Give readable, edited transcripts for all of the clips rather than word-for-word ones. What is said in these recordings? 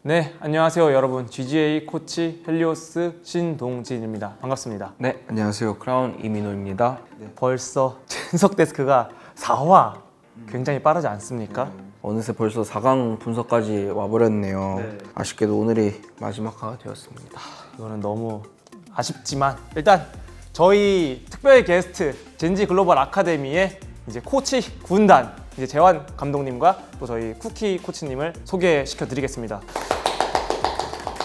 네, 안녕하세요 여러분. GGA 코치 헬리오스 신동진입니다. 반갑습니다. 네, 안녕하세요. 크라운 이민호입니다. 벌써 젠석 데스크가 4화 굉장히 빠르지 않습니까? 어느새 벌써 4강 분석까지 와버렸네요. 아쉽게도 오늘이 마지막 화가 되었습니다. 이거는 너무 아쉽지만 일단 저희 특별 게스트 젠지 글로벌 아카데미의 이제 코치 군단 이제 재환 감독님과 또 저희 쿠키 코치님을 소개시켜 드리겠습니다.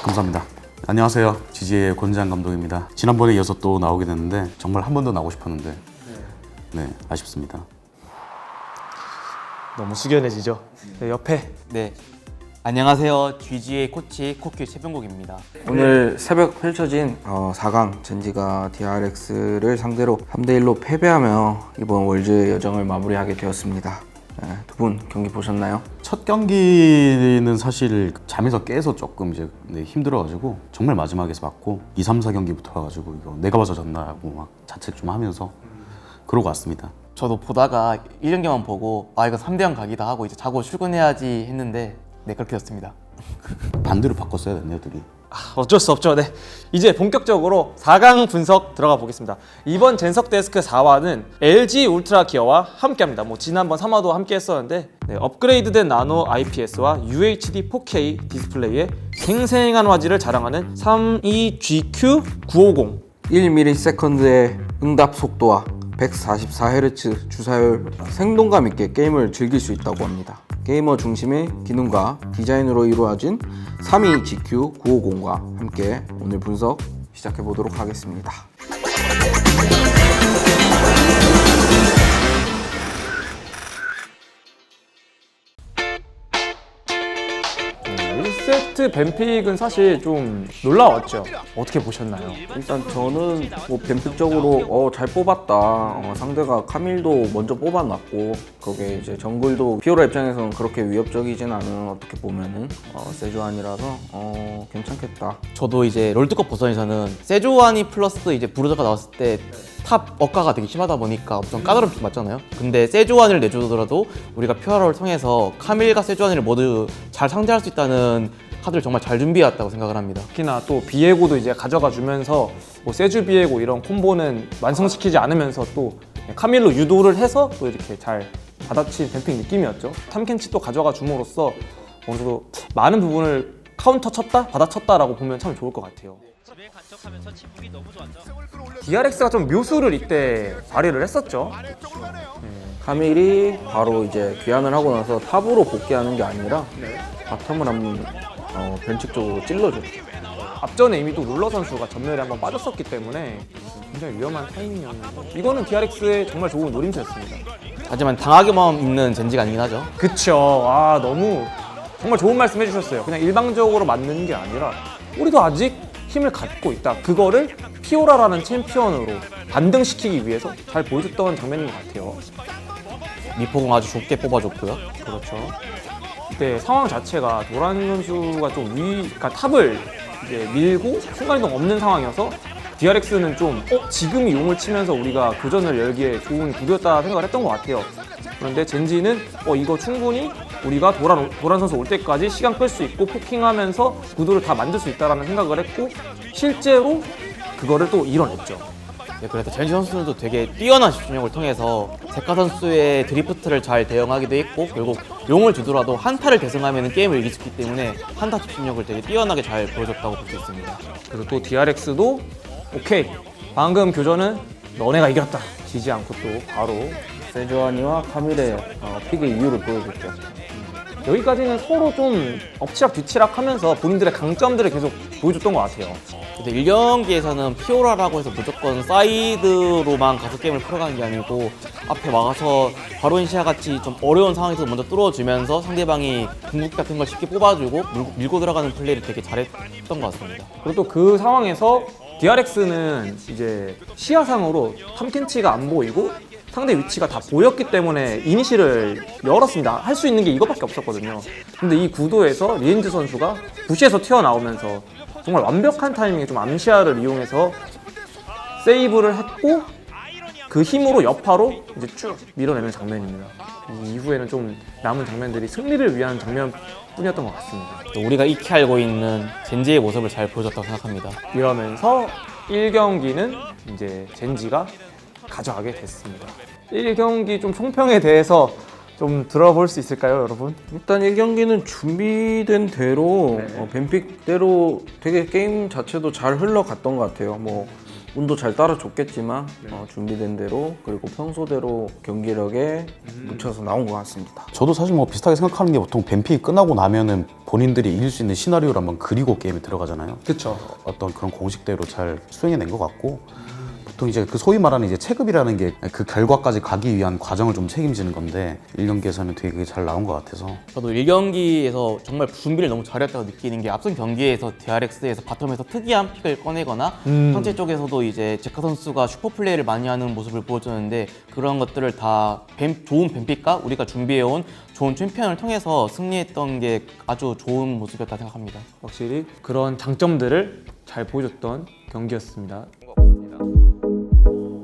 감사합니다. 안녕하세요. GGA의 권재환 감독입니다. 지난번에 이어서 또 나오게 됐는데 정말 한 번 더 나오고 싶었는데 네, 아쉽습니다. 너무 숙연해지죠? 네, 옆에 네, 안녕하세요. GGA 코치 코키 최병국입니다. 오늘 새벽 펼쳐진 4강 젠지가 DRX를 상대로 3대1로 패배하며 이번 월드 여정을 마무리하게 되었습니다. 두 분 경기 보셨나요? 첫 경기는 사실 잠에서 깨서 조금 이제 힘들어가지고 정말 마지막에서 맞고 2, 3, 4경기부터 와가지고 이거 내가 봐서 졌나라고 막 자책 좀 하면서 그러고 왔습니다. 저도 보다가 1경기만 보고 이거 3대0 각이다 하고 이제 자고 출근해야지 했는데 네, 그렇게 됐습니다. 반대로 바꿨어야 됐네요, 둘이. 어쩔 수 없죠. 네, 이제 본격적으로 4강 분석 들어가 보겠습니다. 이번 젠석 데스크 4화는 LG 울트라 기어와 함께합니다. 지난번 3화도 함께 했었는데 업그레이드된 나노 IPS와 UHD 4K 디스플레이에 생생한 화질을 자랑하는 32GQ950 1ms의 응답 속도와 144Hz 주사율 생동감 있게 게임을 즐길 수 있다고 합니다. 게이머 중심의 기능과 디자인으로 이루어진 32GQ950과 함께 오늘 분석 시작해 보도록 하겠습니다. 1세트 뱀픽은 사실 좀 놀라웠죠. 어떻게 보셨나요? 일단 저는 뱀픽적으로 잘 뽑았다. 상대가 카밀도 먼저 뽑아놨고 거기에 이제 정글도 피오라 입장에서는 그렇게 위협적이진 않은 어떻게 보면은 세주안이라서 괜찮겠다. 저도 이제 롤드컵 버전에서는 세조안이 플러스 이제 브루저가 나왔을 때 탑 억가가 되게 심하다 보니까 엄청 까다로운 픽 맞잖아요. 근데 세조안을 내주더라도 우리가 피오라를 통해서 카밀과 세조안을 모두 잘 상대할 수 있다는 카드를 정말 잘 준비해왔다고 생각을 합니다. 특히나 또 비에고도 이제 가져가 주면서 세주 비에고 이런 콤보는 완성시키지 않으면서 또 카밀로 유도를 해서 또 이렇게 잘 받아친 뱀픽 느낌이었죠. 탐켄치 또 가져가 줌으로써 어느 정도 많은 부분을 카운터 쳤다, 받아쳤다라고 보면 참 좋을 것 같아요. DRX가 좀 묘수를 이때 발휘를 했었죠. 카밀이 바로 이제 귀환을 하고 나서 탑으로 복귀하는 게 아니라 바텀을 한번 변칙적으로 찔러줬죠. 앞전에 이미 또 룰러 선수가 전멸에 한번 빠졌었기 때문에 굉장히 위험한 타이밍이었는데 이거는 DRX의 정말 좋은 노림수였습니다. 하지만 당하게만 있는 젠지가 아니긴 하죠. 그쵸. 너무 정말 좋은 말씀 해주셨어요. 그냥 일방적으로 맞는 게 아니라 우리도 아직 힘을 갖고 있다. 그거를 피오라라는 챔피언으로 반등시키기 위해서 잘 보여줬던 장면인 것 같아요. 미포공 아주 좁게 뽑아줬고요. 그렇죠. 그때 상황 자체가 도란 선수가 좀 그러니까 탑을 이제 밀고 순간이동 없는 상황이어서 DRX는 좀 지금이 용을 치면서 우리가 교전을 열기에 좋은 구도였다 생각을 했던 것 같아요. 그런데 젠지는 이거 충분히 우리가 도란 선수 올 때까지 시간 끌 수 있고 포킹하면서 구도를 다 만들 수 있다는 생각을 했고 실제로 그거를 또 이뤄냈죠. 네, 그래서 젠지 선수들도 되게 뛰어난 집중력을 통해서 제카 선수의 드리프트를 잘 대응하기도 했고 결국 용을 주더라도 한타를 대승하면 게임을 이길 수 있기 때문에 한타 집중력을 되게 뛰어나게 잘 보여줬다고 볼 수 있습니다. 그리고 또 DRX도 오케이 방금 교전은 너네가 이겼다 지지 않고 또 바로 세주안이와 카밀의 픽의 이유를 보여줬죠. 여기까지는 서로 좀 엎치락 뒤치락 하면서 본인들의 강점들을 계속 보여줬던 것 같아요. 근데 1경기에서는 피오라라고 해서 무조건 사이드로만 가서 게임을 풀어가는 게 아니고 앞에 막아서 바론시아 같이 좀 어려운 상황에서 먼저 뚫어주면서 상대방이 궁극기 같은 걸 쉽게 뽑아주고 밀고 들어가는 플레이를 되게 잘했던 것 같습니다. 그리고 또 그 상황에서 DRX는 이제 시야상으로 탐켄치가 안 보이고 상대 위치가 다 보였기 때문에 이니시를 열었습니다. 할 수 있는 게 이것밖에 없었거든요. 근데 이 구도에서 리엔즈 선수가 부시에서 튀어나오면서 정말 완벽한 타이밍에 좀 암시아를 이용해서 세이브를 했고 그 힘으로 여파로 이제 쭉 밀어내는 장면입니다. 이 이후에는 좀 남은 장면들이 승리를 위한 장면뿐이었던 것 같습니다. 또 우리가 익히 알고 있는 젠지의 모습을 잘 보여줬다고 생각합니다. 이러면서 1경기는 이제 젠지가 가져가게 됐습니다. 1경기 좀 총평에 대해서 좀 들어볼 수 있을까요, 여러분? 일단 1경기는 준비된 대로 네. 뱀픽대로 되게 게임 자체도 잘 흘러갔던 것 같아요. 뭐 운도 잘 따라줬겠지만 준비된 대로 그리고 평소대로 경기력에 묻혀서 나온 것 같습니다. 저도 사실 뭐 비슷하게 생각하는 게 보통 뱀픽이 끝나고 나면은 본인들이 이길 수 있는 시나리오를 한번 그리고 게임에 들어가잖아요. 그렇죠. 어떤 그런 공식대로 잘 수행해낸 것 같고 보통 이제 그 소위 말하는 이제 체급이라는 게 그 결과까지 가기 위한 과정을 좀 책임지는 건데 1경기에서는 되게 그게 잘 나온 것 같아서 저도 1경기에서 정말 준비를 너무 잘했다고 느끼는 게 앞선 경기에서 DRX에서 바텀에서 특이한 픽을 꺼내거나 상체 쪽에서도 이제 제카 선수가 슈퍼플레이를 많이 하는 모습을 보여줬는데 그런 것들을 다 좋은 뱀픽과 우리가 준비해온 좋은 챔피언을 통해서 승리했던 게 아주 좋은 모습이었다 생각합니다. 확실히 그런 장점들을 잘 보여줬던 경기였습니다.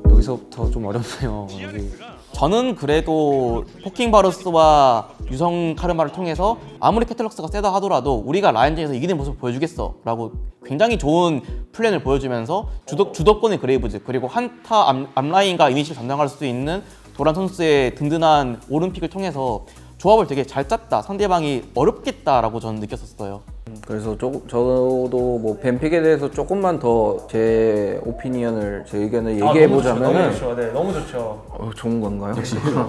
여기서부터 좀 어렵네요. 여기. 저는 그래도 포킹 바루스와 유성 카르마를 통해서 아무리 캐틀럭스가 세다 하더라도 우리가 라인전에서 이기는 모습을 보여주겠어 라고 굉장히 좋은 플랜을 보여주면서 주도권의 그레이브즈 그리고 한타 앞라인과 이니시를 담당할 수 있는 도란 선수의 든든한 오른픽을 통해서 조합을 되게 잘 짰다, 상대방이 어렵겠다라고 저는 느꼈었어요. 그래서 저도 뭐 뱀픽에 대해서 조금만 더 제 오피니언을, 제 의견을 얘기해 보자면은 네, 너무 좋죠. 좋은 건가요?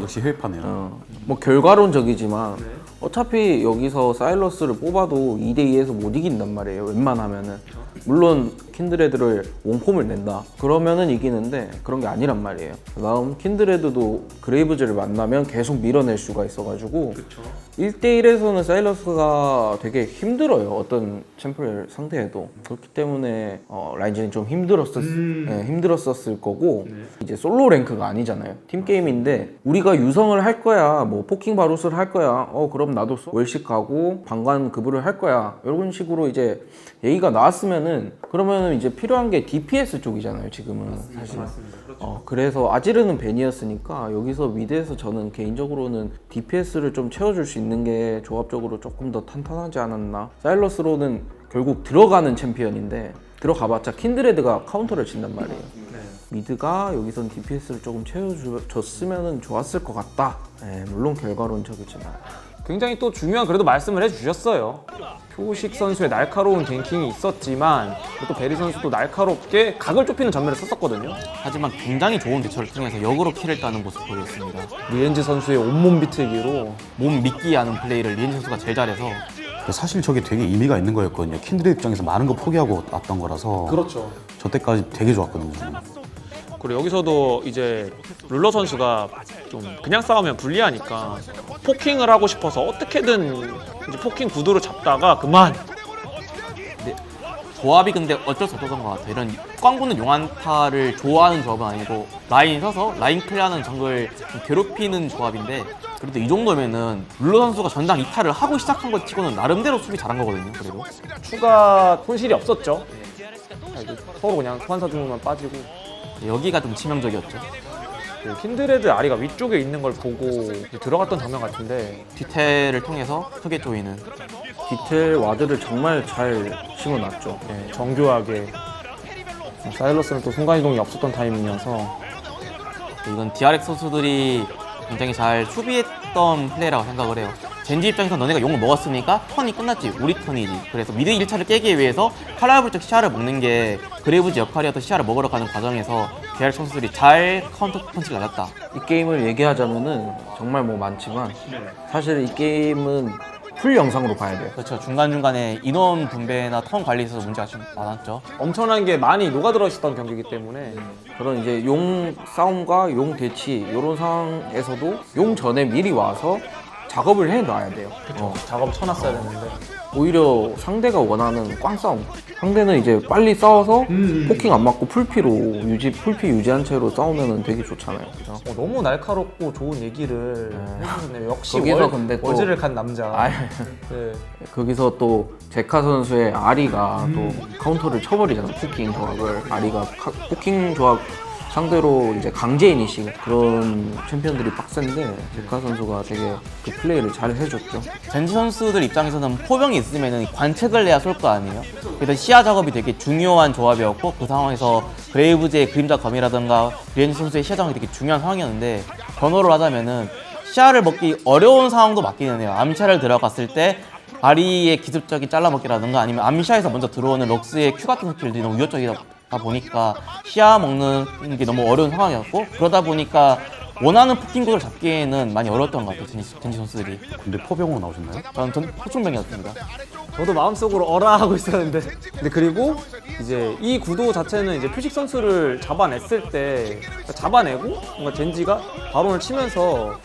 역시 회파네요. 뭐 결과론적이지만 어차피 여기서 사일러스를 뽑아도 2대2에서 못 이긴단 말이에요. 웬만하면은. 물론 킨드레드를 원콤을 낸다 그러면은 이기는데 그런 게 아니란 말이에요. 그다음 킨드레드도 그레이브즈를 만나면 계속 밀어낼 수가 있어가지고 1대1에서는 사일러스가 되게 힘들어요. 어떤 챔프를 상대해도. 그렇기 때문에 라인전이 좀 힘들었었을 거고 이제 솔로 랭크가 아니잖아요. 팀게임인데 우리가 유성을 할 거야, 뭐 포킹 바루스를 할 거야, 그럼 나도 월식 가고 방관 그부를 할 거야, 이런 식으로 이제 얘기가 나왔으면은 그러면은 이제 필요한 게 DPS 쪽이잖아요, 지금은. 사실. 그래서 아지르는 벤이었으니까 여기서 미드에서 저는 개인적으로는 DPS를 좀 채워줄 수 있는 게 조합적으로 조금 더 탄탄하지 않았나. 사일러스로는 결국 들어가는 챔피언인데 들어가봤자 킨드레드가 카운터를 친단 말이에요. 미드가 여기선 DPS를 조금 채워줬으면 좋았을 것 같다. 물론 결과론적이지만. 굉장히 또 중요한 그래도 말씀을 해주셨어요. 표식 선수의 날카로운 갱킹이 있었지만 또 베리 선수도 날카롭게 각을 좁히는 전면을 썼었거든요. 하지만 굉장히 좋은 대처를 통해서 역으로 킬을 따는 모습 보였습니다. 리엔즈 선수의 온몸 비틀기로 몸 믿기 하는 플레이를 리엔 선수가 제일 잘해서 사실 저게 되게 의미가 있는 거였거든요. 킨드레드 입장에서 많은 거 포기하고 왔던 거라서 그렇죠. 저 때까지 되게 좋았거든요. 그리고 여기서도 이제 룰러 선수가 좀 그냥 싸우면 불리하니까 포킹을 하고 싶어서 어떻게든 이제 포킹 구도를 잡다가 그만. 조합이 근데 어쩔 수 없었던 것 같아요. 이런 꽝구는 용안타를 좋아하는 조합은 아니고 라인 서서 라인 클리어하는 정글 좀 괴롭히는 조합인데 그래도 이 정도면은 룰러 선수가 전장 이탈을 하고 시작한 것 치고는 나름대로 수비 잘한 거거든요. 그래도 추가 손실이 없었죠. 서로 그냥 소환사 중으로만 빠지고. 여기가 좀 치명적이었죠. 킨드레드 아리가 위쪽에 있는 걸 보고 들어갔던 장면 같은데 뒤태를 통해서 크게 조이는 디테일 와드를 정말 잘 심어놨죠. 정교하게. 사일러스는 또 순간이동이 없었던 타이밍이어서 이건 DRX 선수들이 굉장히 잘 수비했던 플레이라고 생각을 해요. 젠지 입장에서 너네가 용을 먹었으니까 턴이 끝났지, 우리 턴이지. 그래서 미드 1차를 깨기 위해서 칼라불적 시야를 먹는 게 그레이브즈 역할이었던 시야를 먹으러 가는 과정에서 DRX 선수들이 잘 카운터 펀치를 날렸다. 이 게임을 얘기하자면은 정말 뭐 많지만 사실 이 게임은 풀 영상으로 봐야 돼요. 그렇죠. 중간중간에 인원 분배나 턴 관리에 있어서 문제가 좀 많았죠. 엄청난 게 많이 녹아들어 있었던 경기이기 때문에 그런 이제 용 싸움과 용 대치 이런 상황에서도 용 전에 미리 와서 작업을 해놔야 돼요. 작업 쳐놨어야 됐는데 오히려 상대가 원하는 꽝 싸움. 상대는 이제 빨리 싸워서 포킹 안 맞고 풀피 유지한 채로 싸우면 되게 좋잖아요. 그죠? 너무 날카롭고 좋은 얘기를 해주셨네요. 역시 거기서 근데 또- 월즈를 간 남자. 아, 네. 거기서 또 제카 선수의 아리가 또 카운터를 쳐버리잖아. 포킹 조합을. 아리가 포킹 조합 상대로 이제 강제 이니시 그런 챔피언들이 빡센데 제카 선수가 되게 그 플레이를 잘 해줬죠. 젠지 선수들 입장에서는 포병이 있으면 관측을 해야 쏠 거 아니에요. 그래서 시야 작업이 되게 중요한 조합이었고 그 상황에서 브레이브즈의 그림자 검이라든가 리엔지 선수의 시야 작업이 되게 중요한 상황이었는데 변호를 하자면은 시야를 먹기 어려운 상황도 맞기는 해요. 암시야를 들어갔을 때 아리의 기습적인 잘라먹기라든가 아니면 암시야에서 먼저 들어오는 럭스의 Q 같은 스킬들이 너무 위협적이다 보니까 시야 먹는 게 너무 어려운 상황이었고 그러다 보니까 원하는 포킹 구도를 잡기에는 많이 어려웠던 것 같아요. 젠지 선수들이. 근데 포병으로 나오셨나요? 전 포충병이었습니다. 저도 마음속으로 어라 하고 있었는데 근데 그리고 이제 이 구도 자체는 이제 표식 선수를 잡아냈을 때 잡아내고 뭔가 젠지가 바론을 치면서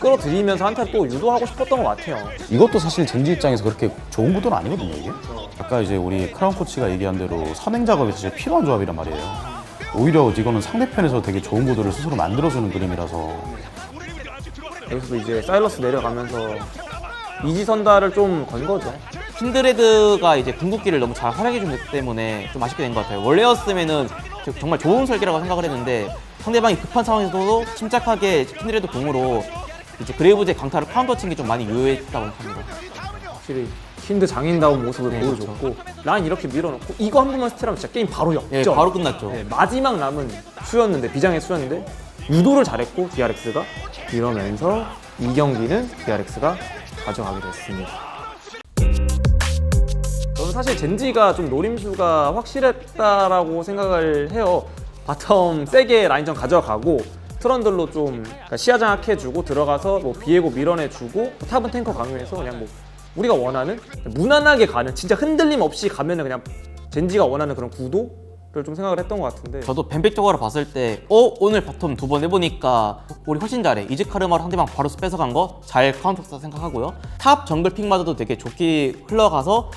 끌어들이면서 한타 또 유도하고 싶었던 것 같아요. 이것도 사실 젠지 입장에서 그렇게 좋은 구도는 아니거든요, 이게. 아까 이제 우리 크라운 코치가 얘기한 대로 선행 작업이 사실 필요한 조합이란 말이에요. 오히려 이거는 상대편에서 되게 좋은 구도를 스스로 만들어주는 그림이라서. 여기서도 이제 사일러스 내려가면서 이지선다를 좀 건 거죠. 킨드레드가 이제 궁극기를 너무 잘 활용해주기 때문에 좀 아쉽게 된 것 같아요. 원래였으면은 정말 좋은 설계라고 생각을 했는데 상대방이 급한 상황에서도 침착하게 킨드레드 공으로 이제 그레이브즈의 강타를 카운터 친 게 좀 많이 유효했다고 생각합니다. 확실히 킨드 장인다운 모습을 네, 보여줬고 라인 이렇게 밀어놓고 이거 한 번만 스틸하면 진짜 게임 바로 역전. 예, 바로 끝났죠. 네, 마지막 남은 수였는데 비장의 수였는데 유도를 잘했고 DRX가 이러면서 이 경기는 DRX가 가져가게 됐습니다. 저는 사실 젠지가 좀 노림수가 확실했다라고 생각을 해요. 바텀 세게 라인전 가져가고 트런들로 좀 시야 장악해주고 들어가서 뭐 비에고 밀어내주고 탑은 탱커 강요해서 그냥 뭐 우리가 원하는 무난하게 가는 진짜 흔들림 없이 가면은 그냥 젠지가 원하는 그런 구도를 좀 생각을 했던 것 같은데 저도 뱀픽적으로 봤을 때 오늘 바텀 2번 해보니까 우리 훨씬 잘해. 이즈카르마로 상대방 바로 뺏어간 거 잘 카운터했다 생각하고요. 탑 정글 픽마저도 되게 좋게 흘러가서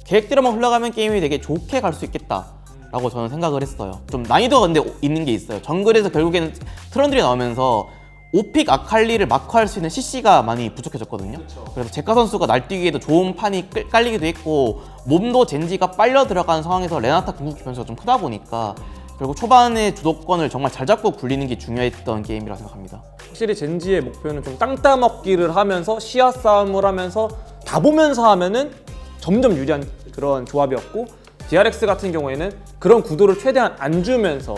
계획대로만 흘러가면 게임이 되게 좋게 갈 수 있겠다 라고 저는 생각을 했어요. 좀 난이도가 근데 있는 게 있어요. 정글에서 결국에는 트런들이 나오면서 오픽 아칼리를 마크할 수 있는 CC가 많이 부족해졌거든요. 그래서 제카 선수가 날뛰기에도 좋은 판이 깔리기도 했고 몸도 젠지가 빨려 들어가는 상황에서 레나타 궁극기 변수가 좀 크다 보니까 결국 초반에 주도권을 정말 잘 잡고 굴리는 게 중요했던 게임이라고 생각합니다. 확실히 젠지의 목표는 좀 땅 따먹기를 하면서 시야 싸움을 하면서 다 보면서 하면은 점점 유리한 그런 조합이었고 DRX 같은 경우에는 그런 구도를 최대한 안 주면서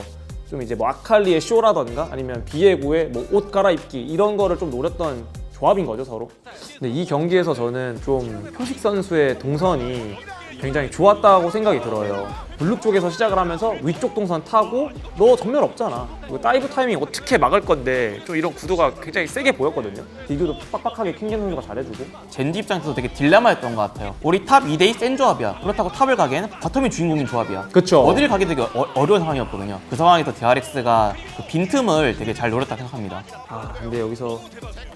좀 이제 뭐 아칼리의 쇼라던가 아니면 비에고의 뭐 옷 갈아입기 이런 거를 좀 노렸던 조합인 거죠 서로. 근데 이 경기에서 저는 좀 표식 선수의 동선이 굉장히 좋았다고 생각이 들어요. 블루 쪽에서 시작을 하면서 위쪽 동선 타고 너 전면 없잖아. 이거 다이브 타이밍 어떻게 막을 건데 좀 이런 구도가 굉장히 세게 보였거든요. 디교도 빡빡하게 킹겐 선수가 잘해주고 젠지 입장에서 되게 딜레마였던 것 같아요. 우리 탑 2대2 센 조합이야. 그렇다고 탑을 가기에는 바텀이 주인공인 조합이야. 그쵸. 어디를 가기 되게 어려운 상황이었거든요. 그 상황에서 DRX가 그 빈틈을 되게 잘 노렸다 생각합니다. 아 근데 여기서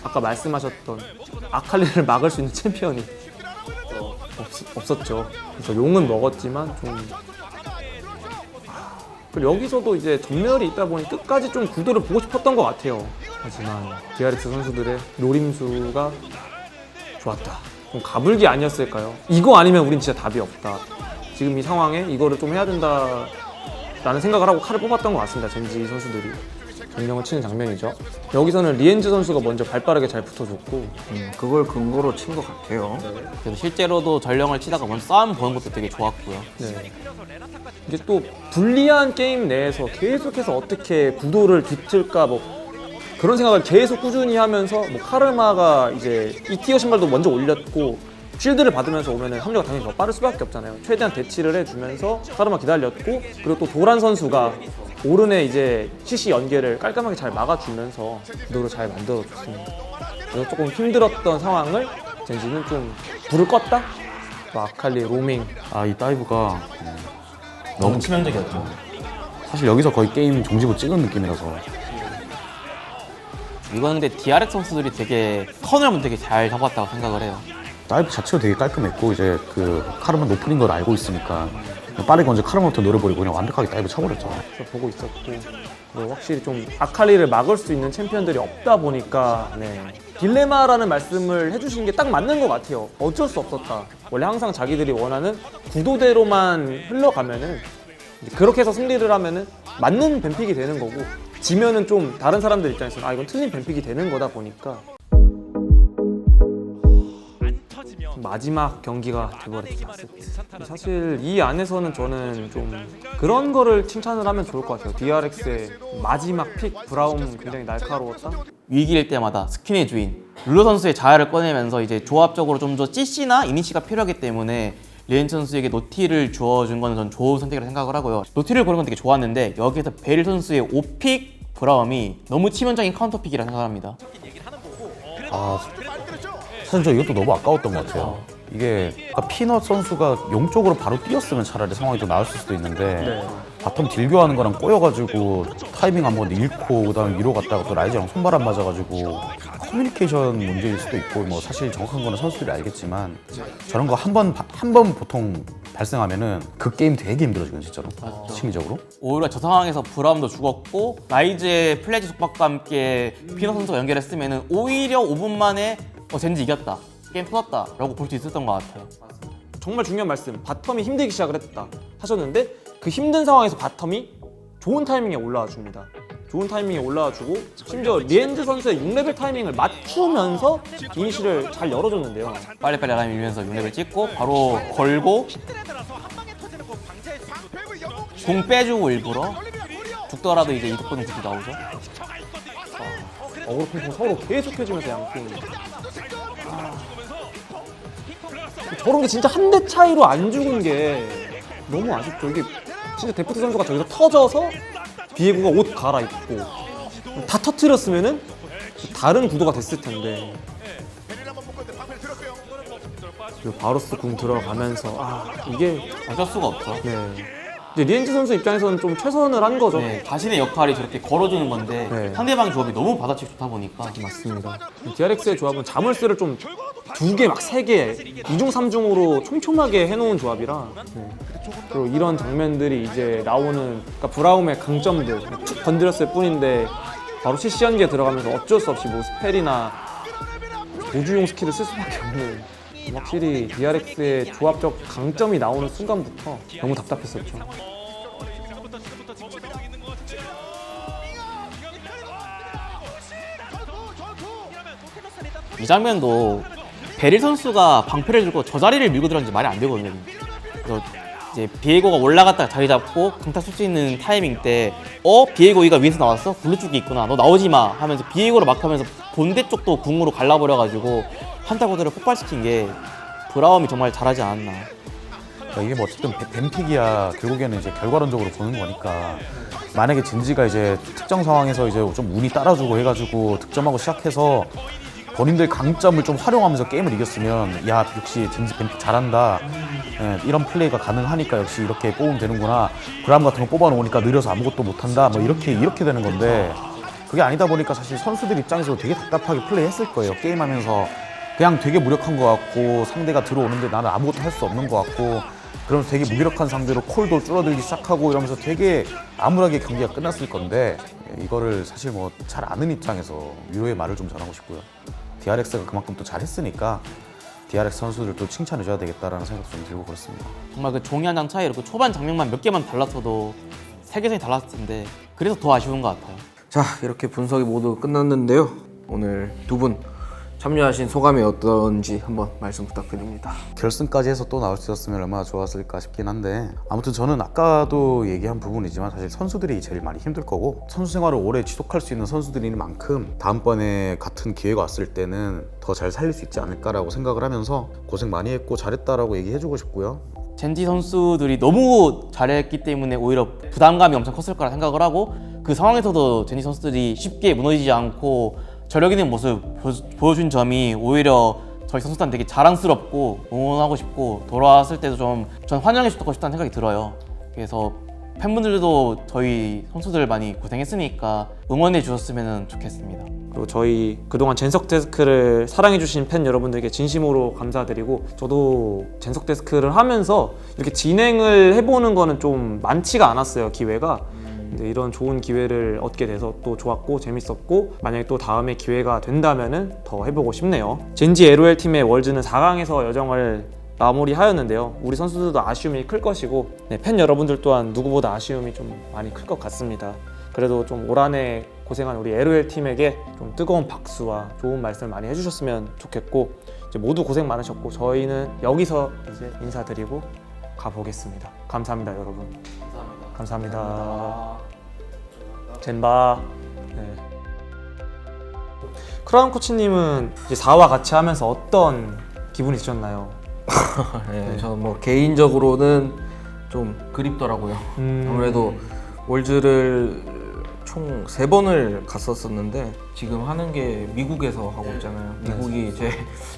아까 말씀하셨던 아칼리를 막을 수 있는 챔피언이 없었죠. 그래서 용은 먹었지만 좀 그리고 여기서도 이제 전멸이 있다 보니 끝까지 좀 구도를 보고 싶었던 것 같아요. 하지만 DRX 선수들의 노림수가 좋았다. 좀 가불기 아니었을까요? 이거 아니면 우린 진짜 답이 없다. 지금 이 상황에 이거를 좀 해야 된다라는 생각을 하고 칼을 뽑았던 것 같습니다. 젠지 선수들이 전령을 치는 장면이죠. 여기서는 리엔즈 선수가 먼저 발빠르게 잘 붙어줬고 그걸 근거로 친 것 같아요. 그래서 실제로도 전령을 치다가 먼저 싸움 보는 것도 되게 좋았고요. 네. 이게 또 불리한 게임 내에서 계속해서 어떻게 구도를 뒤틀까 뭐 그런 생각을 계속 꾸준히 하면서 뭐 카르마가 이제 이티어 신발도 먼저 올렸고 쉴드를 받으면서 오면은 합류가 당연히 더 빠를 수밖에 없잖아요. 최대한 대치를 해주면서 카르마 기다렸고 그리고 또 도란 선수가 오른의 이제 CC 연계를 깔끔하게 잘 막아주면서 구도를 잘 만들어줬습니다. 그래서 조금 힘들었던 상황을 젠지는 좀 불을 껐다? 뭐 아칼리, 로밍 이 다이브가 너무 치명적이었죠. 사실 여기서 거의 게임 종지부 찍은 느낌이라서. 이거는 근데 DRX 선수들이 되게 턴을 되게 잘 잡았다고 생각을 해요. 다이브 자체도 되게 깔끔했고 이제 그 카르마 노플인 걸 알고 있으니까 빠르게 먼저 카르마부터 노려버리고 그냥 완벽하게 다이브 쳐버렸죠. 그래서 보고 있었고 그리고 확실히 좀 아칼리를 막을 수 있는 챔피언들이 없다 보니까 딜레마라는 말씀을 해주신 게 딱 맞는 것 같아요. 어쩔 수 없었다. 원래 항상 자기들이 원하는 구도대로만 흘러가면은 그렇게 해서 승리를 하면은 맞는 뱀픽이 되는 거고 지면은 좀 다른 사람들 입장에서는 아 이건 틀린 뱀픽이 되는 거다 보니까 마지막 경기가 돼버렸죠. 사실 이 안에서는 저는 좀 그런 거를 칭찬을 하면 좋을 것 같아요. DRX의 마지막 픽 브라움 굉장히 날카로웠다. 위기일 때마다 스킨의 주인 룰러 선수의 자아를 꺼내면서 이제 조합적으로 좀 더 CC나 이니시가 필요하기 때문에 리엔즈 선수에게 노티를 주어준 거는 전 좋은 선택이라고 생각을 하고요. 노티를 고른 건 되게 좋았는데 여기에서 베릴 선수의 5픽 브라움이 너무 치명적인 카운터픽이라 생각합니다. 사실 저 이것도 너무 아까웠던 것 같아요. 이게 아까 피넛 선수가 용 쪽으로 바로 뛰었으면 차라리 상황이 더 나았을 수도 있는데 바텀 딜교하는 거랑 꼬여가지고 타이밍 한번 잃고 그다음에 위로 갔다가 또 라이즈랑 손바람 맞아가지고 커뮤니케이션 문제일 수도 있고 뭐 사실 정확한 거는 선수들이 알겠지만 저런 거 한 번 보통 발생하면은 그 게임 되게 힘들어지거든요 진짜로 심리적으로. 오히려 저 상황에서 브라움도 죽었고 라이즈의 플래지 속박과 함께 피넛 선수가 연결했으면 오히려 5분 만에 젠지 이겼다, 게임 터졌다 라고 볼 수 있었던 것 같아요. 정말 중요한 말씀. 바텀이 힘들기 시작을 했다 하셨는데 그 힘든 상황에서 바텀이 좋은 타이밍에 올라와 줍니다. 좋은 타이밍에 올라와 주고 심지어 리엔즈 선수의 6레벨 타이밍을 맞추면서 이니시를 잘 열어줬는데요. 빨리빨리 라인 밀면서 6렙을 찍고 바로 걸고 공 빼주고 일부러 죽더라도 이제 이득보는 득이 나오죠. 어그로 핑퐁 서로 계속해주면서 양팀 저런 게 진짜 한 대 차이로 안 죽은 게 너무 아쉽죠. 이게 진짜 데프트 선수가 저기서 터져서 비에고가 옷 갈아입고 다 터트렸으면은 다른 구도가 됐을 텐데 그리고 바로스 궁 들어가면서 이게 어쩔 수가 없죠. 이제 리엔즈 선수 입장에서는 좀 최선을 한 거죠. 네, 자신의 역할이 저렇게 걸어주는 건데 네. 상대방 조합이 너무 받아치기 좋다 보니까 맞습니다. DRX의 조합은 자물쇠를 좀 2개 막 3개 2중 3중으로 촘촘하게 해놓은 조합이라 그리고 이런 장면들이 이제 나오는 그러니까 브라움의 강점들 툭 건드렸을 뿐인데 바로 CC 연계에 들어가면서 어쩔 수 없이 뭐 스펠이나 도주용 스킬을 쓸 수밖에 없는 확실히 DRX의 조합적 강점이 나오는 순간부터 너무 답답했었죠. 이 장면도 베릴 선수가 방패를 들고 저 자리를 밀고 들어갔는지 말이 안 되거든요. 그래서 이제 비에고가 올라갔다가 자리 잡고 강타 쏠 수 있는 타이밍 때 비에고이가 위에서 나왔어? 블루 쪽에 있구나. 너 나오지 마 하면서 비에고로 막 하면서 본대 쪽도 궁으로 갈라버려가지고 한타 고대를 폭발시킨 게 브라움이 정말 잘하지 않았나. 그러니까 이게 뭐 어쨌든 뱀픽이야 결국에는 이제 결과론적으로 보는 거니까 만약에 진지가 이제 특정 상황에서 이제 좀 운이 따라주고 해가지고 득점하고 시작해서 본인들 강점을 좀 활용하면서 게임을 이겼으면 야 역시 진지 뱀픽 잘한다 이런 플레이가 가능하니까 역시 이렇게 뽑으면 되는구나 브라움 같은 거 뽑아놓으니까 느려서 아무것도 못한다 뭐 이렇게 되는 건데 그게 아니다 보니까 사실 선수들 입장에서 되게 답답하게 플레이했을 거예요. 게임하면서 그냥 되게 무력한 것 같고 상대가 들어오는데 나는 아무것도 할 수 없는 것 같고 그러면서 되게 무기력한 상대로 콜도 줄어들기 시작하고 이러면서 되게 암울하게 경기가 끝났을 건데 이거를 사실 뭐 잘 아는 입장에서 위로의 말을 좀 전하고 싶고요. DRX가 그만큼 또 잘했으니까 DRX 선수들도 칭찬해줘야 되겠다라는 생각도 좀 들고 그렇습니다. 정말 그 종이 한 장 차이로 그 초반 장면만 몇 개만 달랐어도 세계선이 달랐을 텐데 그래서 더 아쉬운 것 같아요. 자, 이렇게 분석이 모두 끝났는데요. 오늘 두 분 참여하신 소감이 어떤지 한번 말씀 부탁드립니다. 결승까지 해서 또 나올 수 있었으면 얼마나 좋았을까 싶긴 한데 아무튼 저는 아까도 얘기한 부분이지만 사실 선수들이 제일 많이 힘들 거고 선수 생활을 오래 지속할 수 있는 선수들인 만큼 다음번에 같은 기회가 왔을 때는 더 잘 살릴 수 있지 않을까라고 생각을 하면서 고생 많이 했고 잘했다라고 얘기해주고 싶고요. 젠지 선수들이 너무 잘했기 때문에 오히려 부담감이 엄청 컸을 거라 생각을 하고 그 상황에서도 젠지 선수들이 쉽게 무너지지 않고 저력 있는 모습 보여준 점이 오히려 저희 선수단 되게 자랑스럽고 응원하고 싶고 돌아왔을 때도 좀 전 환영해줬고 싶다는 생각이 들어요. 그래서 팬분들도 저희 선수들 많이 고생했으니까 응원해 주셨으면 좋겠습니다. 그리고 저희 그동안 젠석 데스크를 사랑해주신 팬 여러분들께 진심으로 감사드리고 저도 젠석 데스크를 하면서 이렇게 진행을 해보는 거는 좀 많지가 않았어요, 기회가. 근데 이런 좋은 기회를 얻게 돼서 또 좋았고 재밌었고 만약에 또 다음에 기회가 된다면은 더 해보고 싶네요. 젠지 LOL 팀의 월즈는 4강에서 여정을 마무리하였는데요. 우리 선수들도 아쉬움이 클 것이고 네, 팬 여러분들 또한 누구보다 아쉬움이 좀 많이 클 것 같습니다. 그래도 좀 올 한해 고생한 우리 LOL 팀에게 좀 뜨거운 박수와 좋은 말씀을 많이 해주셨으면 좋겠고 이제 모두 고생 많으셨고 저희는 여기서 이제 인사드리고 가보겠습니다. 감사합니다, 여러분. 감사합니다. 젠바. 네. 크라운 코치님은 이제 4와 같이 하면서 어떤 기분이 드셨나요? 네, 저는 뭐 개인적으로는 좀 그립더라고요. 아무래도 월즈를 총 3번을 갔었었는데 지금 하는 게 미국에서 하고 있잖아요. 미국이 제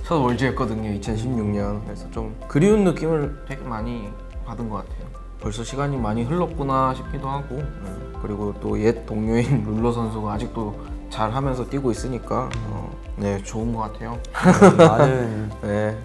첫 월즈였거든요, 2016년. 그래서 좀 그리운 느낌을 되게 많이 받은 것 같아요. 벌써 시간이 많이 흘렀구나 싶기도 하고 그리고 또 옛 동료인 룰러 선수가 아직도 잘 하면서 뛰고 있으니까 네, 좋은 것 같아요. 많은 네.